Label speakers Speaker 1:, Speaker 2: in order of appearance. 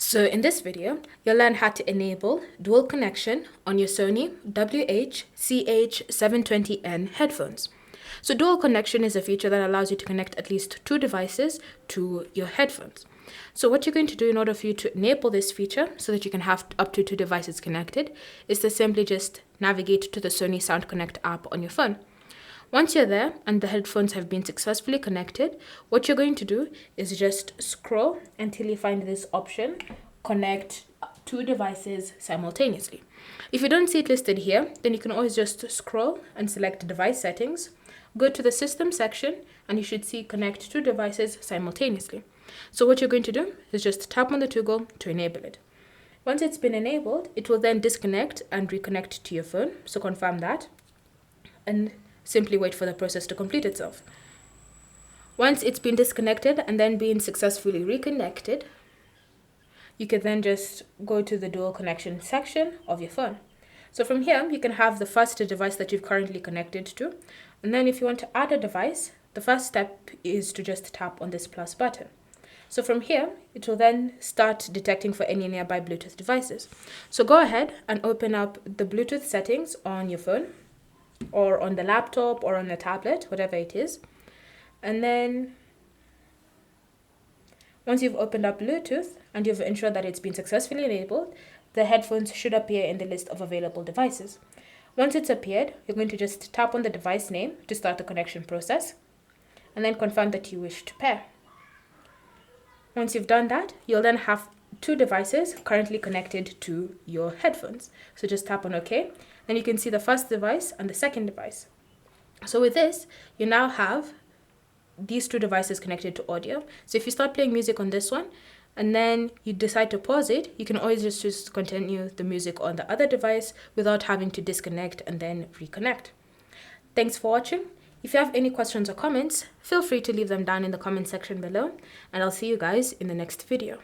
Speaker 1: So in this video, you'll learn how to enable dual connection on your Sony WH-CH720N headphones. So dual connection is a feature that allows you to connect at least two devices to your headphones. So what you're going to do in order for you to enable this feature so that you can have up to two devices connected is to simply just navigate to the Sony Sound Connect app on your phone. Once you're there and the headphones have been successfully connected, what you're going to do is just scroll until you find this option, connect two devices simultaneously. If you don't see it listed here, then you can always just scroll and select device settings, go to the system section, and you should see connect two devices simultaneously. So what you're going to do is just tap on the toggle to enable it. Once it's been enabled, it will then disconnect and reconnect to your phone. So confirm that and simply wait for the process to complete itself. Once it's been disconnected and then been successfully reconnected, you can then just go to the dual connection section of your phone. So from here, you can have the first device that you've currently connected to. And then if you want to add a device, the first step is to just tap on this plus button. So from here, it will then start detecting for any nearby Bluetooth devices. So go ahead and open up the Bluetooth settings on your phone, or on the laptop, or on the tablet, whatever it is. And then once you've opened up Bluetooth and you've ensured that it's been successfully enabled, the headphones should appear in the list of available devices. Once it's appeared, you're going to just tap on the device name to start the connection process, and then confirm that you wish to pair. Once you've done that, you'll then have two devices currently connected to your headphones. So just tap on OK. Then you can see the first device and the second device. So with this, you now have these two devices connected to audio. So if you start playing music on this one and then you decide to pause it, you can always just choose to continue the music on the other device without having to disconnect and then reconnect. Thanks for watching. If you have any questions or comments, feel free to leave them down in the comment section below, and I'll see you guys in the next video.